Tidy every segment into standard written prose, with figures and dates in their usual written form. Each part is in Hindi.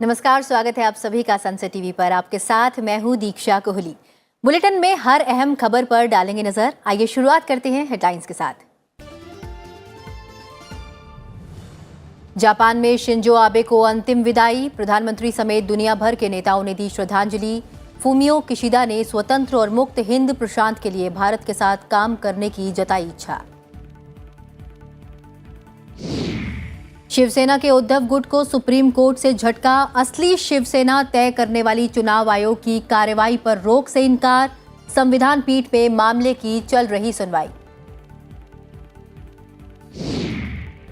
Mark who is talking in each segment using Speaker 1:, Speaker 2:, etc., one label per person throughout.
Speaker 1: नमस्कार, स्वागत है आप सभी का सनसेट टीवी पर। आपके साथ मैं हूं दीक्षा कोहली। बुलेटिन में हर अहम खबर पर डालेंगे नजर। आइए शुरुआत करते हैं हेडलाइंस के साथ। जापान में शिंजो आबे को अंतिम विदाई, प्रधानमंत्री समेत दुनिया भर के नेताओं ने दी श्रद्धांजलि। फूमियो किशिदा ने स्वतंत्र और मुक्त हिंद प्रशांत के लिए भारत के साथ काम करने की जताई इच्छा। शिवसेना के उद्धव गुट को सुप्रीम कोर्ट से झटका, असली शिवसेना तय करने वाली चुनाव आयोग की कार्रवाई पर रोक से इनकार। संविधान पीठ पे मामले की चल रही सुनवाई।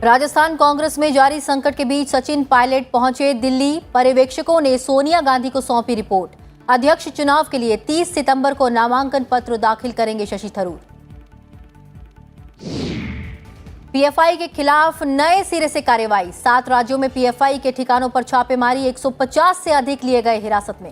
Speaker 1: राजस्थान कांग्रेस में जारी संकट के बीच सचिन पायलट पहुंचे दिल्ली। पर्यवेक्षकों ने सोनिया गांधी को सौंपी रिपोर्ट। अध्यक्ष चुनाव के लिए 30 सितंबर को नामांकन पत्र दाखिल करेंगे शशि थरूर। पीएफआई के खिलाफ नए सिरे से कार्रवाई, 7 राज्यों में पीएफआई के ठिकानों पर छापेमारी, 150 से अधिक लिए गए हिरासत में।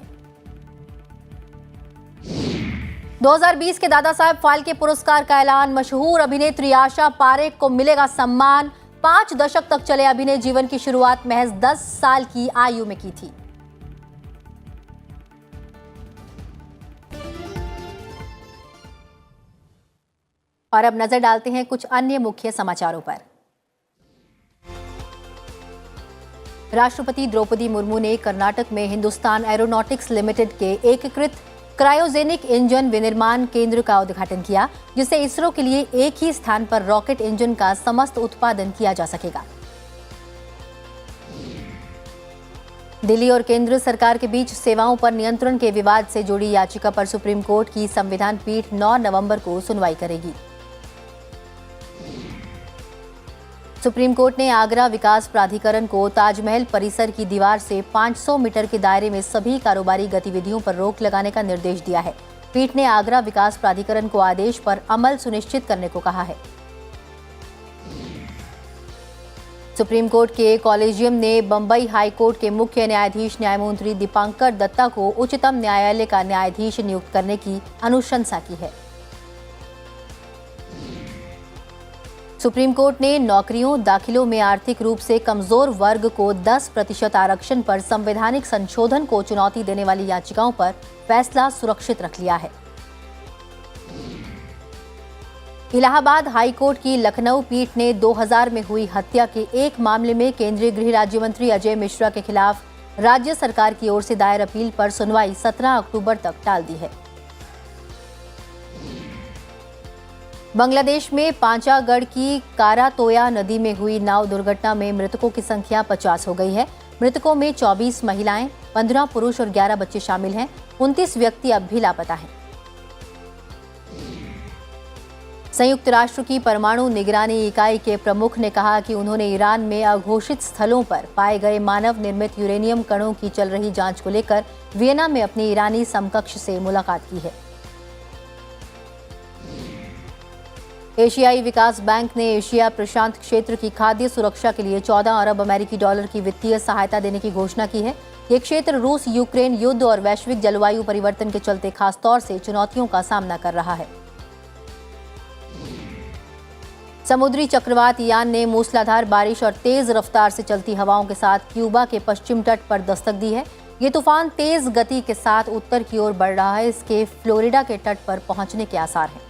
Speaker 1: 2020 के दादा साहेब फाल्के पुरस्कार का ऐलान, मशहूर अभिनेत्री आशा पारेख को मिलेगा सम्मान। 5 दशक तक चले अभिनय जीवन की शुरुआत महज 10 साल की आयु में की थी। और अब नजर डालते हैं कुछ अन्य मुख्य समाचारों पर। राष्ट्रपति द्रौपदी मुर्मू ने कर्नाटक में हिंदुस्तान एरोनॉटिक्स लिमिटेड के एकीकृत क्रायोजेनिक इंजन विनिर्माण केंद्र का उद्घाटन किया, जिससे इसरो के लिए एक ही स्थान पर रॉकेट इंजन का समस्त उत्पादन किया जा सकेगा। दिल्ली और केंद्र सरकार के बीच सेवाओं पर नियंत्रण के विवाद से जुड़ी याचिका पर सुप्रीम कोर्ट की संविधान पीठ 9 नवंबर को सुनवाई करेगी। सुप्रीम कोर्ट ने आगरा विकास प्राधिकरण को ताजमहल परिसर की दीवार से 500 मीटर के दायरे में सभी कारोबारी गतिविधियों पर रोक लगाने का निर्देश दिया है। पीठ ने आगरा विकास प्राधिकरण को आदेश पर अमल सुनिश्चित करने को कहा है। सुप्रीम कोर्ट के कॉलेजियम ने बंबई हाई कोर्ट के मुख्य न्यायाधीश न्यायमूर्ति दीपांकर दत्ता को उच्चतम न्यायालय का न्यायाधीश नियुक्त करने की अनुशंसा की है। सुप्रीम कोर्ट ने नौकरियों दाखिलों में आर्थिक रूप से कमजोर वर्ग को 10% आरक्षण पर संवैधानिक संशोधन को चुनौती देने वाली याचिकाओं पर फैसला सुरक्षित रख लिया है। इलाहाबाद हाई कोर्ट की लखनऊ पीठ ने 2000 में हुई हत्या के एक मामले में केंद्रीय गृह राज्य मंत्री अजय मिश्रा के खिलाफ राज्य सरकार की ओर से दायर अपील पर सुनवाई 17 अक्टूबर तक टाल दी है। बांग्लादेश में पांचागढ़ की कारातोया नदी में हुई नाव दुर्घटना में मृतकों की संख्या 50 हो गई है। मृतकों में 24 महिलाएं, 15 पुरुष और 11 बच्चे शामिल हैं। 29 व्यक्ति अब भी लापता हैं। संयुक्त राष्ट्र की परमाणु निगरानी इकाई के प्रमुख ने कहा कि उन्होंने ईरान में अघोषित स्थलों पर पाए गए मानव निर्मित यूरेनियम कणों की चल रही जांच को लेकर वियना में अपनी ईरानी समकक्ष से मुलाकात की है। एशियाई विकास बैंक ने एशिया प्रशांत क्षेत्र की खाद्य सुरक्षा के लिए 14 अरब अमेरिकी डॉलर की वित्तीय सहायता देने की घोषणा की है। ये क्षेत्र रूस यूक्रेन युद्ध और वैश्विक जलवायु परिवर्तन के चलते खासतौर से चुनौतियों का सामना कर रहा है। समुद्री चक्रवात यान ने मूसलाधार बारिश और तेज रफ्तार से चलती हवाओं के साथ क्यूबा के पश्चिम तट पर दस्तक दी है। ये तूफान तेज गति के साथ उत्तर की ओर बढ़ रहा है। इसके फ्लोरिडा के तट पर पहुंचने के आसार हैं।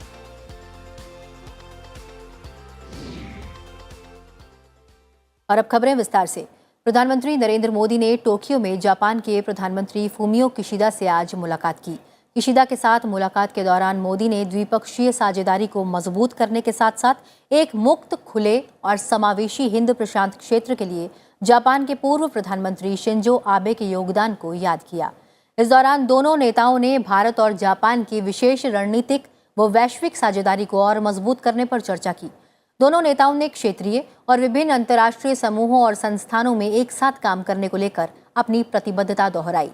Speaker 1: और अब खबरें विस्तार से। प्रधानमंत्री नरेंद्र मोदी ने टोक्यो में जापान के प्रधानमंत्री फूमियो किशिदा से आज मुलाकात की। किशिदा के साथ मुलाकात के दौरान मोदी ने द्विपक्षीय साझेदारी को मजबूत करने के साथ साथ एक मुक्त, खुले और समावेशी हिंद प्रशांत क्षेत्र के लिए जापान के पूर्व प्रधानमंत्री शिंजो आबे के योगदान को याद किया। इस दौरान दोनों नेताओं ने भारत और जापान की विशेष रणनीतिक व वैश्विक साझेदारी को और मजबूत करने पर चर्चा की। दोनों नेताओं ने क्षेत्रीय और विभिन्न अंतर्राष्ट्रीय समूहों और संस्थानों में एक साथ काम करने को लेकर अपनी प्रतिबद्धता दोहराई।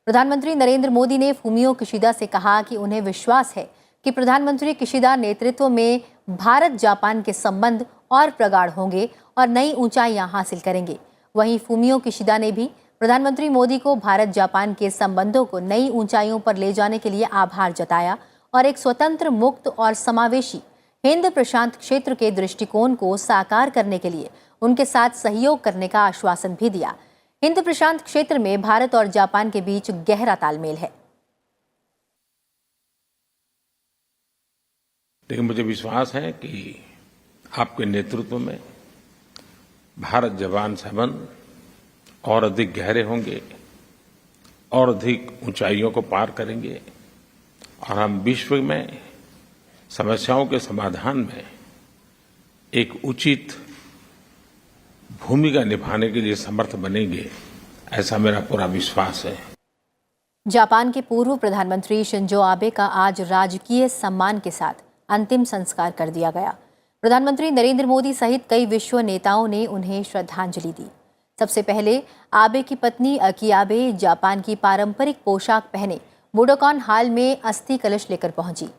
Speaker 1: प्रधानमंत्री नरेंद्र मोदी ने फूमियो किशिदा से कहा कि उन्हें विश्वास है कि प्रधानमंत्री किशिदा नेतृत्व में भारत जापान के संबंध और प्रगाढ़ होंगे और नई ऊंचाइयां हासिल करेंगे। वहीं फूमियो किशिदा ने भी प्रधानमंत्री मोदी को भारत जापान के संबंधों को नई ऊंचाइयों पर ले जाने के लिए आभार जताया और एक स्वतंत्र, मुक्त और समावेशी हिंद प्रशांत क्षेत्र के दृष्टिकोण को साकार करने के लिए उनके साथ सहयोग करने का आश्वासन भी दिया। हिंद प्रशांत क्षेत्र में भारत और जापान के बीच गहरा तालमेल है।
Speaker 2: लेकिन मुझे विश्वास है कि आपके नेतृत्व में भारत जापान संबंध और अधिक गहरे होंगे और अधिक ऊंचाइयों को पार करेंगे और हम विश्व में समस्याओं के समाधान में एक उचित भूमिका निभाने के लिए समर्थ बनेंगे, ऐसा मेरा पूरा विश्वास है।
Speaker 1: जापान के पूर्व प्रधानमंत्री शिंजो आबे का आज राजकीय सम्मान के साथ अंतिम संस्कार कर दिया गया। प्रधानमंत्री नरेंद्र मोदी सहित कई विश्व नेताओं ने उन्हें श्रद्धांजलि दी। सबसे पहले आबे की पत्नी अकी आबे जापान की पारंपरिक पोशाक पहने बुडोकान हॉल में अस्थि कलश लेकर पहुंची।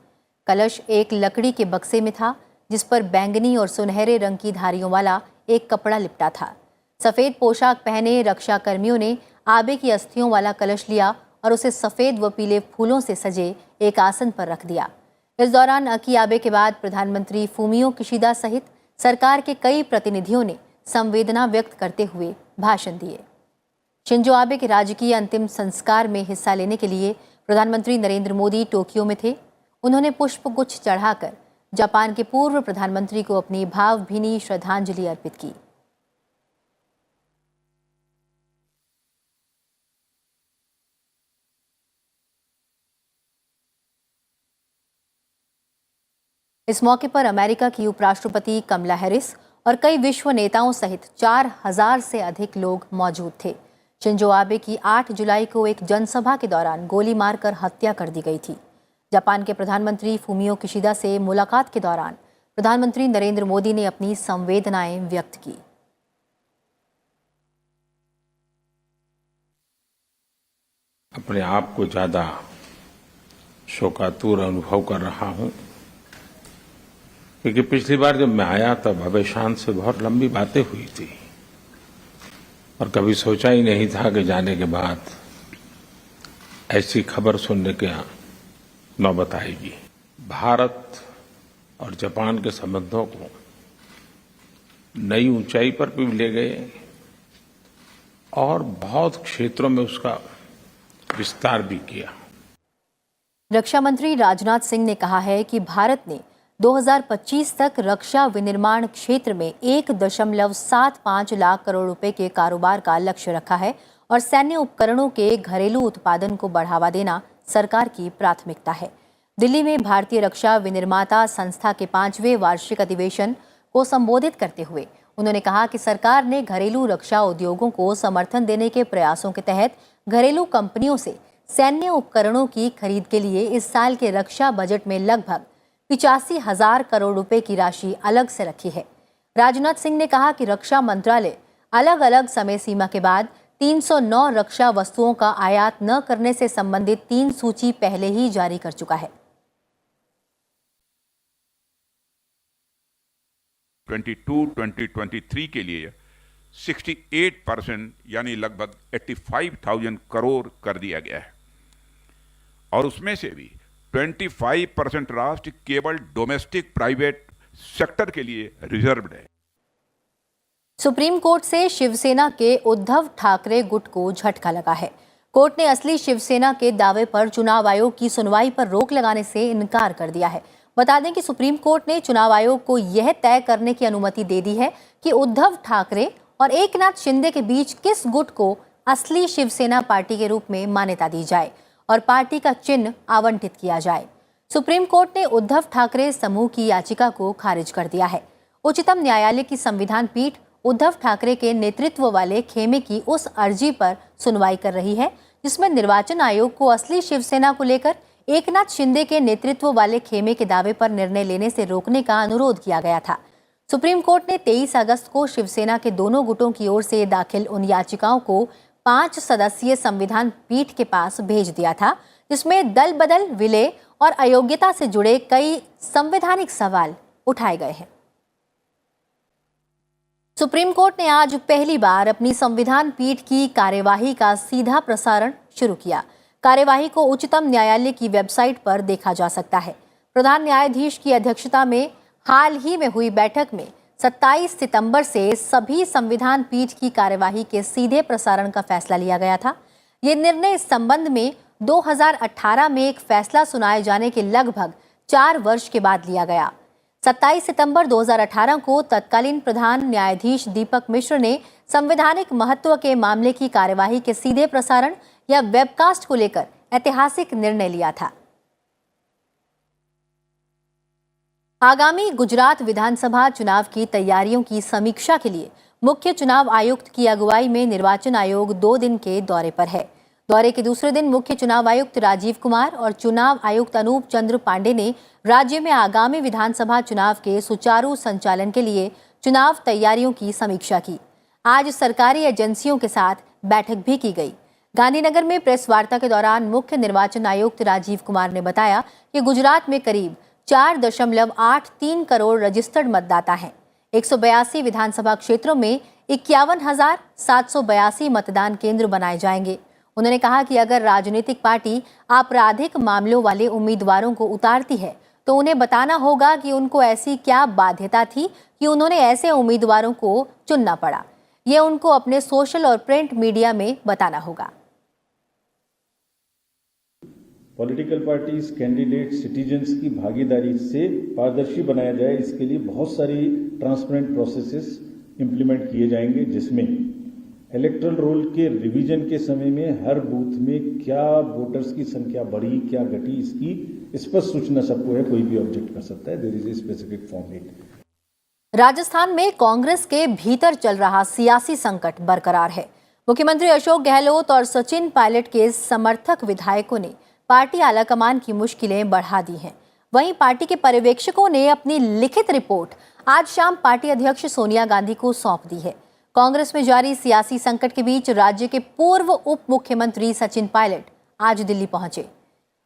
Speaker 1: कलश एक लकड़ी के बक्से में था, जिस पर बैंगनी और सुनहरे रंग की धारियों वाला एक कपड़ा लिपटा था। सफेद पोशाक पहने रक्षा कर्मियों ने आबे की अस्थियों वाला कलश लिया और उसे सफेद व पीले फूलों से सजे एक आसन पर रख दिया। इस दौरान अकी आबे के बाद प्रधानमंत्री फूमियो किशिदा सहित सरकार के कई प्रतिनिधियों ने संवेदना व्यक्त करते हुए भाषण दिए। शिंजो आबे के राजकीय अंतिम संस्कार में हिस्सा लेने के लिए प्रधानमंत्री नरेंद्र मोदी टोक्यो में थे। उन्होंने पुष्पगुच्छ चढ़ाकर जापान के पूर्व प्रधानमंत्री को अपनी भावभीनी श्रद्धांजलि अर्पित की। इस मौके पर अमेरिका की उपराष्ट्रपति कमला हैरिस और कई विश्व नेताओं सहित 4000 से अधिक लोग मौजूद थे। शिंजो आबे की 8 जुलाई को एक जनसभा के दौरान गोली मारकर हत्या कर दी गई थी। जापान के प्रधानमंत्री फूमियो किशिदा से मुलाकात के दौरान प्रधानमंत्री नरेंद्र मोदी ने अपनी संवेदनाएं व्यक्त की।
Speaker 2: अपने आप को ज्यादा शोकातुर अनुभव कर रहा हूं, क्योंकि पिछली बार जब मैं आया तब अभय शांत से बहुत लंबी बातें हुई थी और कभी सोचा ही नहीं था कि जाने के बाद ऐसी खबर सुनने के नौबत आएगी। भारत और जापान के संबंधों को नई ऊंचाई पर भी ले गए और बहुत क्षेत्रों में उसका विस्तार भी किया।
Speaker 1: रक्षा मंत्री राजनाथ सिंह ने कहा है कि भारत ने 2025 तक रक्षा विनिर्माण क्षेत्र में 1.75 लाख करोड़ रुपए के कारोबार का लक्ष्य रखा है और सैन्य उपकरणों के घरेलू उत्पादन को बढ़ावा देना सरकार की प्राथमिकता है। दिल्ली में भारतीय रक्षा विनिर्माता संस्था के 5वें वार्षिक अधिवेशन को संबोधित करते हुए उन्होंने कहा कि सरकार ने घरेलू रक्षा उद्योगों को समर्थन देने के प्रयासों के तहत घरेलू कंपनियों से सैन्य उपकरणों की खरीद के लिए इस साल के रक्षा बजट में लगभग 85,000 करोड़ रुपए की राशि अलग से रखी है। राजनाथ सिंह ने कहा कि रक्षा मंत्रालय अलग अलग समय सीमा के बाद 309 रक्षा वस्तुओं का आयात न करने से संबंधित 3 सूची पहले ही जारी कर चुका है।
Speaker 3: 2022-2023 के लिए 68% यानी लगभग 85,000 करोड़ कर दिया गया है और उसमें से भी 25% राशि केवल डोमेस्टिक प्राइवेट सेक्टर के लिए रिजर्व्ड है।
Speaker 1: सुप्रीम कोर्ट से शिवसेना के उद्धव ठाकरे गुट को झटका लगा है। कोर्ट ने असली शिवसेना के दावे पर चुनाव आयोग की सुनवाई पर रोक लगाने से इनकार कर दिया है। बता दें कि सुप्रीम कोर्ट ने चुनाव आयोग को यह तय करने की अनुमति दे दी है कि उद्धव ठाकरे और एकनाथ शिंदे के बीच किस गुट को असली शिवसेना पार्टी के रूप में मान्यता दी जाए और पार्टी का चिन्ह आवंटित किया जाए। सुप्रीम कोर्ट ने उद्धव ठाकरे समूह की याचिका को खारिज कर दिया है। उच्चतम न्यायालय की संविधान पीठ उद्धव ठाकरे के नेतृत्व वाले खेमे की उस अर्जी पर सुनवाई कर रही है जिसमें निर्वाचन आयोग को असली शिवसेना को लेकर एकनाथ शिंदे के नेतृत्व वाले खेमे के दावे पर निर्णय लेने से रोकने का अनुरोध किया गया था। सुप्रीम कोर्ट ने 23 अगस्त को शिवसेना के दोनों गुटों की ओर से दाखिल उन याचिकाओं को 5 सदस्यीय संविधान पीठ के पास भेज दिया था, जिसमें दल बदल, विलय और अयोग्यता से जुड़े कई संवैधानिक सवाल उठाए गए हैं। सुप्रीम कोर्ट ने आज पहली बार अपनी संविधान पीठ की कार्यवाही का सीधा प्रसारण शुरू किया। कार्यवाही को उच्चतम न्यायालय की वेबसाइट पर देखा जा सकता है। प्रधान न्यायाधीश की अध्यक्षता में हाल ही में हुई बैठक में 27 सितंबर से सभी संविधान पीठ की कार्यवाही के सीधे प्रसारण का फैसला लिया गया था। ये निर्णय इस संबंध में 2018 में एक फैसला सुनाए जाने के लगभग 4 वर्ष के बाद लिया गया। 27 सितंबर 2018 को तत्कालीन प्रधान न्यायाधीश दीपक मिश्र ने संवैधानिक महत्व के मामले की कार्यवाही के सीधे प्रसारण या वेबकास्ट को लेकर ऐतिहासिक निर्णय लिया था। आगामी गुजरात विधानसभा चुनाव की तैयारियों की समीक्षा के लिए मुख्य चुनाव आयुक्त की अगुवाई में निर्वाचन आयोग 2 दिन के दौरे पर है। दौरे के दूसरे दिन मुख्य चुनाव आयुक्त राजीव कुमार और चुनाव आयुक्त अनूप चंद्र पांडे ने राज्य में आगामी विधानसभा चुनाव के सुचारू संचालन के लिए चुनाव तैयारियों की समीक्षा की। आज सरकारी एजेंसियों के साथ बैठक भी की गई। गांधीनगर में प्रेस वार्ता के दौरान मुख्य निर्वाचन आयुक्त राजीव कुमार ने बताया कि गुजरात में करीब 4.83 करोड़ रजिस्टर्ड मतदाता हैं। 182 विधानसभा क्षेत्रों में 51,782 मतदान केंद्र बनाए जाएंगे। उन्होंने कहा कि अगर राजनीतिक पार्टी आपराधिक मामलों वाले उम्मीदवारों को उतारती है तो उन्हें बताना होगा कि उनको ऐसी क्या बाध्यता थी कि उन्होंने ऐसे उम्मीदवारों को चुनना पड़ा। ये उनको अपने सोशल और प्रिंट मीडिया में बताना होगा।
Speaker 4: पॉलिटिकल पार्टीज, कैंडिडेट, सिटीजन्स की भागीदारी से पारदर्शी बनाया जाए, इसके लिए बहुत सारी ट्रांसपेरेंट प्रोसेसेस इंप्लीमेंट किए जाएंगे, जिसमें इलेक्टरल रोल के रिवीजन के समय में हर बूथ में क्या वोटर्स की संख्या बढ़ी, क्या घटी, इसकी स्पष्ट सूचना सबको है। कोई भी ऑब्जेक्ट कर सकता है। There is a specific format.
Speaker 1: Rajasthan में कांग्रेस के भीतर चल रहा सियासी संकट बरकरार है। मुख्यमंत्री अशोक गहलोत और सचिन पायलट के समर्थक विधायकों ने पार्टी आलाकमान की मुश्किलें बढ़ा दी हैं। वहीं पार्टी के पर्यवेक्षकों ने अपनी लिखित रिपोर्ट आज शाम पार्टी अध्यक्ष सोनिया गांधी को सौंप दी है। कांग्रेस में जारी सियासी संकट के बीच राज्य के पूर्व उप मुख्यमंत्री सचिन पायलट आज दिल्ली पहुंचे।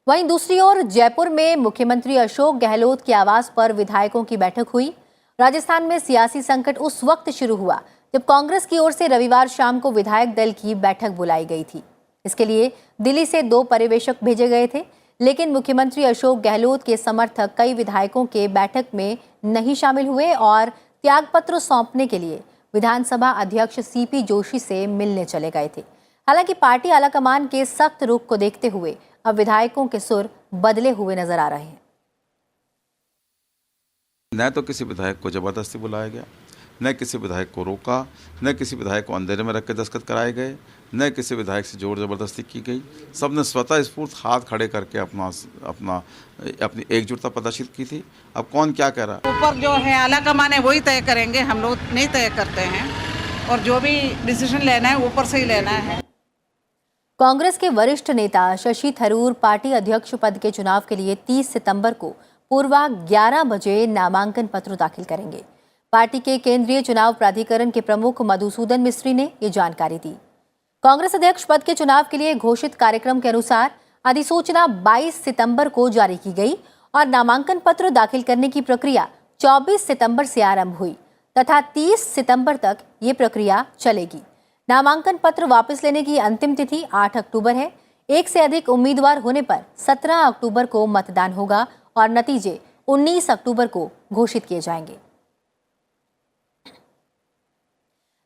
Speaker 1: वहीं दूसरी ओर जयपुर में मुख्यमंत्री अशोक गहलोत के आवास पर विधायकों की बैठक हुई। राजस्थान में सियासी संकट उस वक्त शुरू हुआ जब कांग्रेस की ओर से रविवार शाम को विधायक दल की बैठक बुलाई गई थी। इसके लिए दिल्ली से 2 पर्यवेक्षक भेजे गए थे, लेकिन मुख्यमंत्री अशोक गहलोत के समर्थक कई विधायकों के बैठक में नहीं शामिल हुए और त्यागपत्र सौंपने के लिए विधानसभा अध्यक्ष सीपी जोशी से मिलने चले गए थे। हालांकि पार्टी आलाकमान के सख्त रुख को देखते हुए अब विधायकों के सुर बदले हुए नजर आ रहे हैं।
Speaker 5: न तो किसी विधायक को जबरदस्ती बुलाया गया, न किसी विधायक को रोका, न किसी विधायक को अंधेरे में रख के दस्तखत कराए गए, न किसी विधायक से जोर जबरदस्ती की गई। सबने स्वतः स्फूर्त हाथ खड़े करके अपनी एकजुटता प्रदर्शित की थी। अब कौन क्या कह रहा है,
Speaker 6: ऊपर जो है आलाकमान है वही तय करेंगे, हम लोग नहीं तय करते हैं और जो भी डिसीजन लेना है ऊपर से ही लेना है।
Speaker 1: कांग्रेस के वरिष्ठ नेता शशि थरूर पार्टी अध्यक्ष पद के चुनाव के लिए 30 सितंबर को पूर्वा 11 बजे नामांकन पत्र दाखिल करेंगे। पार्टी के केंद्रीय चुनाव प्राधिकरण के प्रमुख मधुसूदन मिस्त्री ने ये जानकारी दी। कांग्रेस अध्यक्ष पद के चुनाव के लिए घोषित कार्यक्रम के अनुसार अधिसूचना 22 सितंबर को जारी की गई और नामांकन पत्र दाखिल करने की प्रक्रिया 24 सितंबर से आरंभ हुई तथा 30 सितंबर तक ये प्रक्रिया चलेगी। नामांकन पत्र वापस लेने की अंतिम तिथि 8 अक्टूबर है। एक से अधिक उम्मीदवार होने पर 17 अक्टूबर को मतदान होगा और नतीजे 19 अक्टूबर को घोषित किए जाएंगे।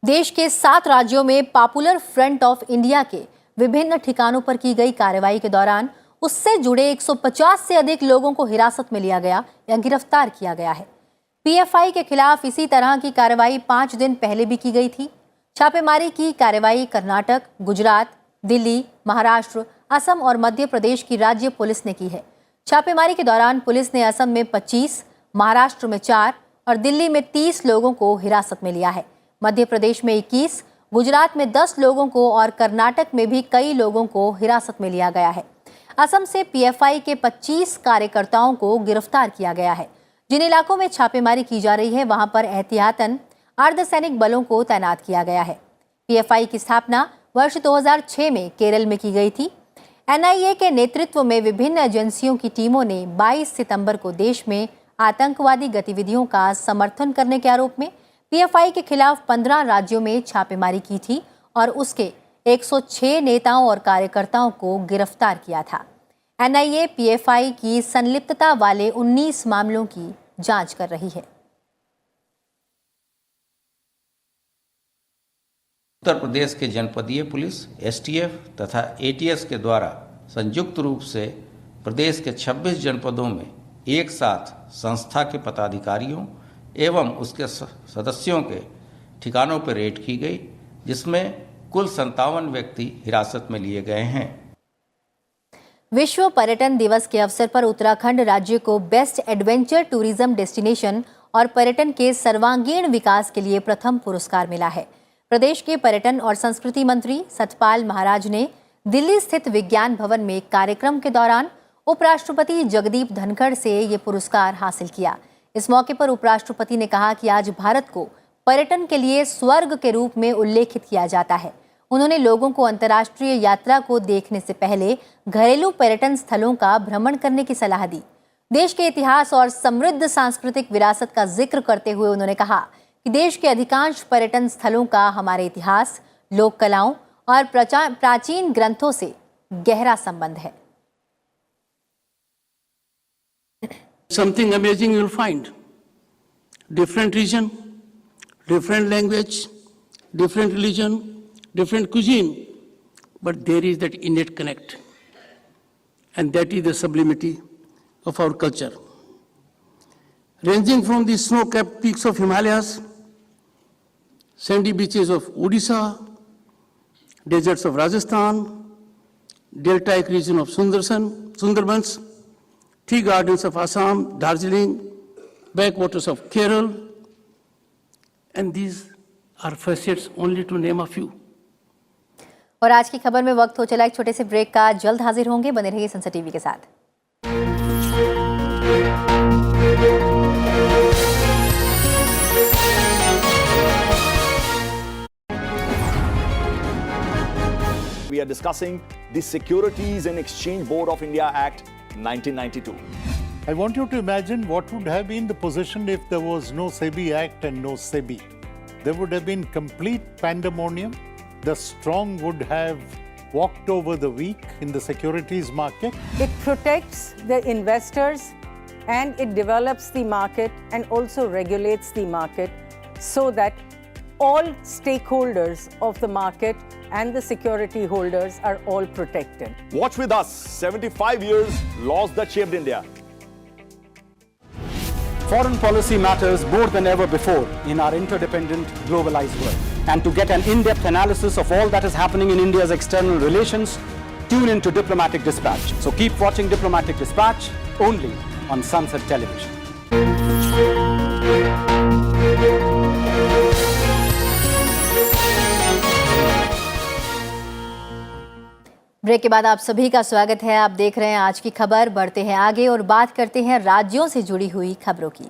Speaker 1: देश के 7 राज्यों में पॉपुलर फ्रंट ऑफ इंडिया के विभिन्न ठिकानों पर की गई कार्रवाई के दौरान उससे जुड़े 150 से अधिक लोगों को हिरासत में लिया गया या गिरफ्तार किया गया है। पीएफआई के खिलाफ इसी तरह की कार्रवाई 5 दिन पहले भी की गई थी। छापेमारी की कार्रवाई कर्नाटक, गुजरात, दिल्ली, महाराष्ट्र, असम और मध्य प्रदेश की राज्य पुलिस ने की है। छापेमारी के दौरान पुलिस ने असम में 25, महाराष्ट्र में 4 और दिल्ली में 30 लोगों को हिरासत में लिया है। मध्य प्रदेश में 21, गुजरात में 10 लोगों को और कर्नाटक में भी कई लोगों को हिरासत में लिया गया है। असम से पीएफआई के 25 कार्यकर्ताओं को गिरफ्तार किया गया है। जिन इलाकों में छापेमारी की जा रही है वहां पर एहतियातन अर्धसैनिक बलों को तैनात किया गया है। पीएफआई की स्थापना वर्ष 2006 में केरल में की गई थी। एनआईए के नेतृत्व में विभिन्न एजेंसियों की टीमों ने 22 सितंबर को देश में आतंकवादी गतिविधियों का समर्थन करने के आरोप में पीएफआई के खिलाफ 15 राज्यों में छापेमारी की थी और उसके 106 नेताओं और कार्यकर्ताओं को गिरफ्तार किया था। एनआईए पीएफआई की संलिप्तता वाले 19 मामलों की जांच कर रही है।
Speaker 7: उत्तर प्रदेश के जनपदीय पुलिस, एसटीएफ तथा एटीएस के द्वारा संयुक्त रूप से प्रदेश के 26 जनपदों में एक साथ संस्था के पदाधिकारियों एवं उसके सदस्यों के ठिकानों पर रेड की गई, जिसमें कुल 57 व्यक्ति हिरासत में लिए गए हैं।
Speaker 1: विश्व पर्यटन दिवस के अवसर पर उत्तराखंड राज्य को बेस्ट एडवेंचर टूरिज्म डेस्टिनेशन और पर्यटन के सर्वांगीण विकास के लिए प्रथम पुरस्कार मिला है। प्रदेश के पर्यटन और संस्कृति मंत्री सतपाल महाराज ने दिल्ली स्थित विज्ञान भवन में एक कार्यक्रम के दौरान उपराष्ट्रपति जगदीप धनखड़ से ये पुरस्कार हासिल किया। इस मौके पर उपराष्ट्रपति ने कहा कि आज भारत को पर्यटन के लिए स्वर्ग के रूप में उल्लेखित किया जाता है। उन्होंने लोगों को अंतर्राष्ट्रीय यात्रा को देखने से पहले घरेलू पर्यटन स्थलों का भ्रमण करने की सलाह दी। देश के इतिहास और समृद्ध सांस्कृतिक विरासत का जिक्र करते हुए उन्होंने कहा कि देश के अधिकांश पर्यटन स्थलों का हमारे इतिहास, लोक कलाओं और प्राचीन ग्रंथों से गहरा संबंध है।
Speaker 8: Something amazing you'll find. Different region, different language, different religion, different cuisine, but there is that innate connect. And that is the sublimity of our culture. Ranging from the snow-capped peaks of Himalayas, sandy beaches of Odisha, deserts of Rajasthan, deltaic region of Sundarbans, tea gardens of Assam, Darjeeling, backwaters of Kerala, and these are facets only to name a few.
Speaker 1: और आज की खबर में वक्त हो चला एक छोटे से ब्रेक का। जल्द हाजिर होंगे, बने रहिए संसद टीवी के साथ।
Speaker 9: We are discussing the Securities and Exchange Board of India Act 1992.
Speaker 10: I want you to imagine what would have been the position if there was no SEBI Act and no SEBI. There would have been complete pandemonium. The strong would have walked over the weak in the securities market.
Speaker 11: It protects the investors and it develops the market and also regulates the market so that all stakeholders of the market and the security holders are all protected.
Speaker 9: Watch with us 75 years, laws that shaped India.
Speaker 12: Foreign policy matters more than ever before in our interdependent, globalized world. And to get an in-depth analysis of all that is happening in India's external relations, tune into Diplomatic Dispatch. So keep watching Diplomatic Dispatch only on Sunset Television.
Speaker 1: Break के बाद आप सभी का स्वागत है। आप देख रहे हैं आज की खबर। बढ़ते हैं आगे और बात करते हैं राज्यों से जुड़ी हुई खबरों की।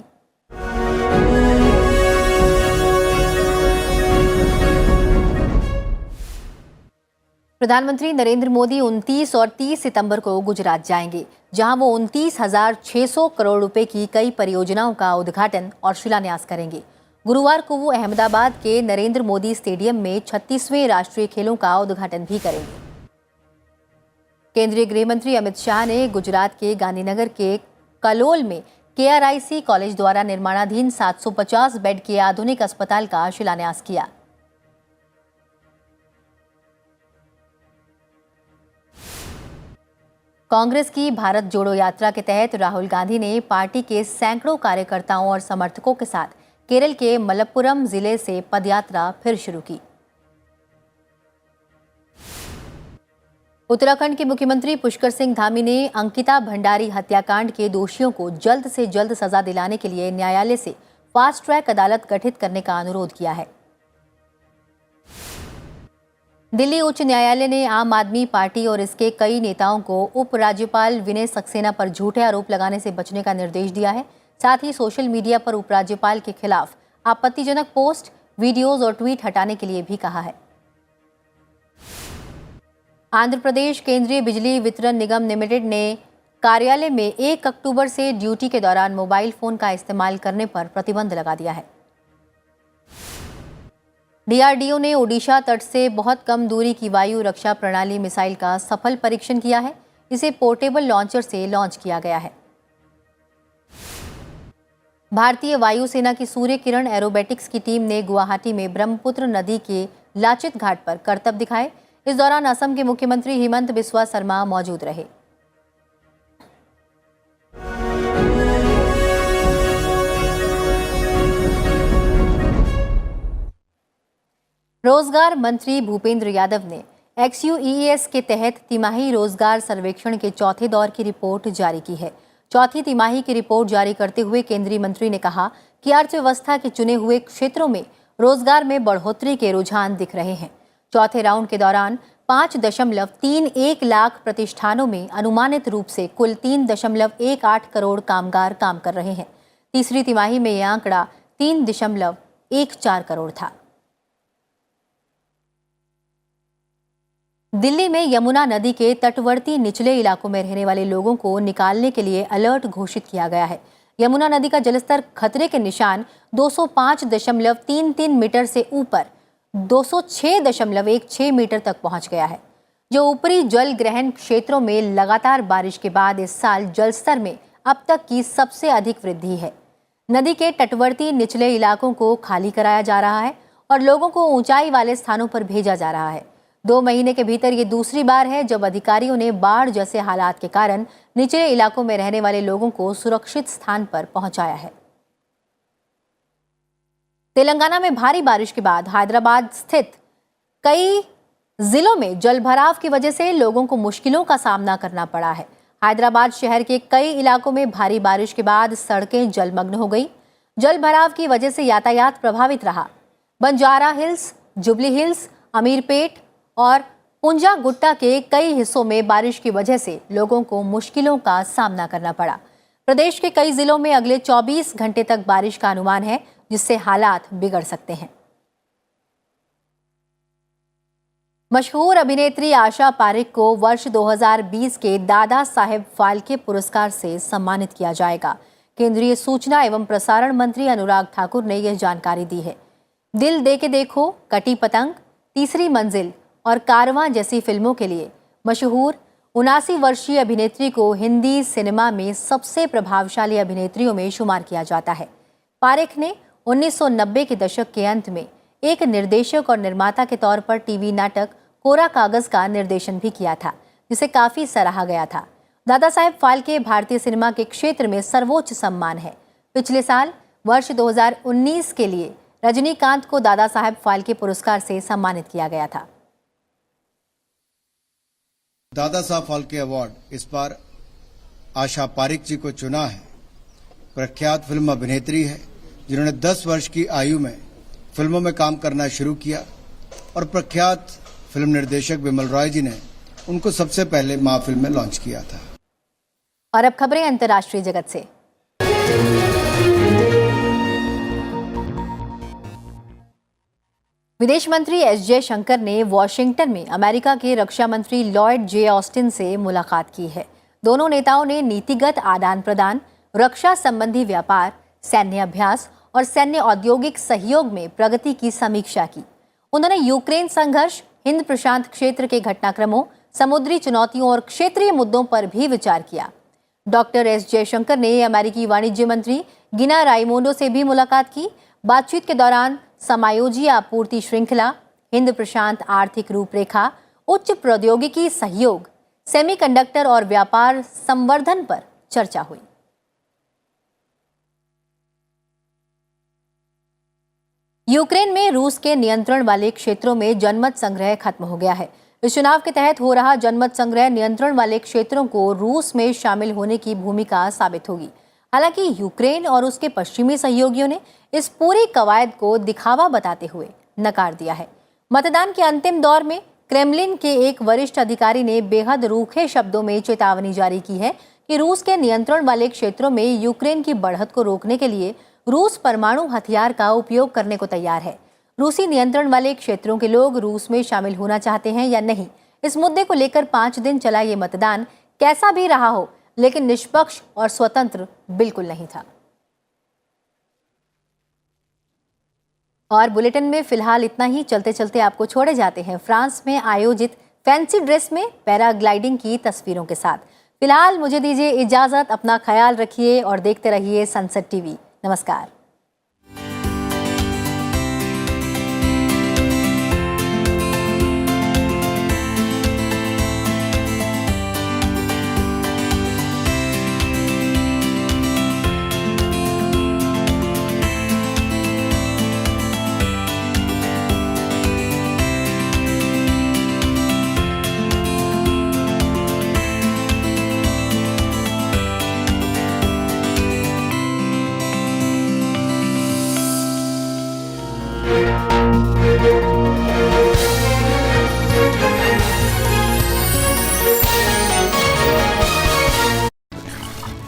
Speaker 1: प्रधानमंत्री नरेंद्र मोदी 29 और 30 सितंबर को गुजरात जाएंगे, जहां वो 29,600 करोड़ रुपए की कई परियोजनाओं का उद्घाटन और शिलान्यास करेंगे। गुरुवार को वो अहमदाबाद के नरेंद्र मोदी स्टेडियम में 36वें राष्ट्रीय खेलों का उद्घाटन भी करेंगे। केंद्रीय गृह मंत्री अमित शाह ने गुजरात के गांधीनगर के कलोल में KRIC कॉलेज द्वारा निर्माणाधीन 750 बेड के आधुनिक अस्पताल का शिलान्यास किया। कांग्रेस की भारत जोड़ो यात्रा के तहत राहुल गांधी ने पार्टी के सैकड़ों कार्यकर्ताओं और समर्थकों के साथ केरल के मलप्पुरम जिले से पदयात्रा फिर शुरू की। उत्तराखंड के मुख्यमंत्री पुष्कर सिंह धामी ने अंकिता भंडारी हत्याकांड के दोषियों को जल्द से जल्द सजा दिलाने के लिए न्यायालय से फास्ट ट्रैक अदालत गठित करने का अनुरोध किया है। दिल्ली उच्च न्यायालय ने आम आदमी पार्टी और इसके कई नेताओं को उपराज्यपाल विनय सक्सेना पर झूठे आरोप लगाने से बचने का निर्देश दिया है। साथ ही सोशल मीडिया पर उपराज्यपाल के खिलाफ आपत्तिजनक पोस्ट, वीडियोज और ट्वीट हटाने के लिए भी कहा है। आंध्र प्रदेश केंद्रीय बिजली वितरण निगम लिमिटेड ने कार्यालय में 1 अक्टूबर से ड्यूटी के दौरान मोबाइल फोन का इस्तेमाल करने पर प्रतिबंध लगा दिया है। DRDO ने ओडिशा तट से बहुत कम दूरी की वायु रक्षा प्रणाली मिसाइल का सफल परीक्षण किया है। इसे पोर्टेबल लॉन्चर से लॉन्च किया गया है। भारतीय वायुसेना की सूर्य किरण एरोबेटिक्स की टीम ने गुवाहाटी में ब्रह्मपुत्र नदी के लाचित घाट पर करतब दिखाए। इस दौरान असम के मुख्यमंत्री हिमंत बिस्वा शर्मा मौजूद रहे। रोजगार मंत्री भूपेंद्र यादव ने XUES के तहत तिमाही रोजगार सर्वेक्षण के चौथे दौर की रिपोर्ट जारी की है। चौथी तिमाही की रिपोर्ट जारी करते हुए केंद्रीय मंत्री ने कहा कि अर्थव्यवस्था के चुने हुए क्षेत्रों में रोजगार में बढ़ोतरी के रुझान दिख रहे हैं। चौथे राउंड के दौरान 5.31 लाख प्रतिष्ठानों में अनुमानित रूप से कुल 3.18 करोड़ कामगार काम कर रहे हैं। तीसरी तिमाही में यह आंकड़ा 3.14 करोड़ था। दिल्ली में यमुना नदी के तटवर्ती निचले इलाकों में रहने वाले लोगों को निकालने के लिए अलर्ट घोषित किया गया है। यमुना नदी का जलस्तर खतरे के निशान 205.33 मीटर से ऊपर 206.16 मीटर तक पहुंच गया है, जो ऊपरी जल ग्रहण क्षेत्रों में लगातार बारिश के बाद इस साल जलस्तर में अब तक की सबसे अधिक वृद्धि है। नदी के तटवर्ती निचले इलाकों को खाली कराया जा रहा है और लोगों को ऊंचाई वाले स्थानों पर भेजा जा रहा है। 2 महीने के भीतर ये दूसरी बार है जब अधिकारियों ने बाढ़ जैसे हालात के कारण निचले इलाकों में रहने वाले लोगों को सुरक्षित स्थान पर पहुंचाया है। तेलंगाना में भारी बारिश के बाद हैदराबाद स्थित कई जिलों में जलभराव की वजह से लोगों को मुश्किलों का सामना करना पड़ा है। हैदराबाद शहर के कई इलाकों में भारी बारिश के बाद सड़कें जलमग्न हो गई। जलभराव की वजह से यातायात प्रभावित रहा। Banjara hills, jubilee hills, Ameerpet और पुंजा गुट्टा के कई हिस्सों में बारिश की वजह से लोगों को मुश्किलों का सामना करना पड़ा। प्रदेश के कई जिलों में अगले 24 घंटे तक बारिश का अनुमान है, जिससे हालात बिगड़ सकते हैं। मशहूर अभिनेत्री आशा पारेख को वर्ष 2020 के दादा साहेब फाल्के पुरस्कार से सम्मानित किया जाएगा। केंद्रीय सूचना एवं प्रसारण मंत्री अनुराग ठाकुर ने यह जानकारी दी है। दिल दे के देखो, कटी पतंग, तीसरी मंजिल और कारवां जैसी फिल्मों के लिए मशहूर 79 वर्षीय अभिनेत्री को हिंदी सिनेमा में सबसे प्रभावशाली अभिनेत्रियों में शुमार किया जाता है। पारेख ने 1990 के दशक के अंत में एक निर्देशक और निर्माता के तौर पर टीवी नाटक कोरा कागज का निर्देशन भी किया था, जिसे काफी सराहा गया था। दादा साहेब फाल्के भारतीय सिनेमा के क्षेत्र में सर्वोच्च सम्मान है। पिछले साल वर्ष 2019 के लिए रजनीकांत को दादा साहेब फाल्के पुरस्कार से सम्मानित किया गया था।
Speaker 13: दादा साहब फाल्के अवार्ड इस बार आशा पारेख जी को चुना है। प्रख्यात फिल्म अभिनेत्री है, जिन्होंने 10 वर्ष की आयु में फिल्मों में काम करना शुरू किया और प्रख्यात फिल्म निर्देशक बिमल रॉय जी ने उनको सबसे पहले मां फिल्म में लॉन्च किया था।
Speaker 1: और अब खबरें अंतर्राष्ट्रीय जगत से। विदेश मंत्री एस जयशंकर ने वॉशिंगटन में अमेरिका के रक्षा मंत्री लॉयड जे ऑस्टिन से मुलाकात की है। दोनों नेताओं ने नीतिगत आदान प्रदान, रक्षा संबंधी व्यापार, सैन्य अभ्यास और सैन्य औद्योगिक सहयोग में प्रगति की समीक्षा की। उन्होंने यूक्रेन संघर्ष, हिंद प्रशांत क्षेत्र के घटनाक्रमों, समुद्री चुनौतियों और क्षेत्रीय मुद्दों पर भी विचार किया। डॉक्टर एस जयशंकर ने अमेरिकी वाणिज्य मंत्री गिना राइमोंडो से भी मुलाकात की। बातचीत के दौरान समायोजी आपूर्ति श्रृंखला, हिंद प्रशांत आर्थिक रूपरेखा, उच्च प्रौद्योगिकी सहयोग, सेमीकंडक्टर और व्यापार संवर्धन पर चर्चा हुई। यूक्रेन में रूस के नियंत्रण वाले क्षेत्रों में जनमत संग्रह खत्म हो गया है। इस चुनाव के तहत हो रहा जनमत संग्रह नियंत्रण वाले क्षेत्रों को रूस में शामिल होने की भूमिका साबित होगी। हालांकि यूक्रेन और उसके पश्चिमी सहयोगियों ने इस पूरी कवायद को दिखावा बताते हुए नकार दिया है। मतदान के अंतिम दौर में क्रेमलिन के एक वरिष्ठ अधिकारी ने बेहद रूखे शब्दों में चेतावनी जारी की है कि रूस के नियंत्रण वाले क्षेत्रों में यूक्रेन की बढ़त को रोकने के लिए रूस परमाणु हथियार का उपयोग करने को तैयार है। रूसी नियंत्रण वाले क्षेत्रों के लोग रूस में शामिल होना चाहते हैं या नहीं, इस मुद्दे को लेकर 5 दिन चला ये मतदान कैसा भी रहा हो, लेकिन निष्पक्ष और स्वतंत्र बिल्कुल नहीं था। और बुलेटिन में फिलहाल इतना ही। चलते चलते आपको छोड़े जाते हैं फ्रांस में आयोजित फैंसी ड्रेस में पैराग्लाइडिंग की तस्वीरों के साथ। फिलहाल मुझे दीजिए इजाजत। अपना ख्याल रखिए और देखते रहिए सनसेट टीवी। नमस्कार।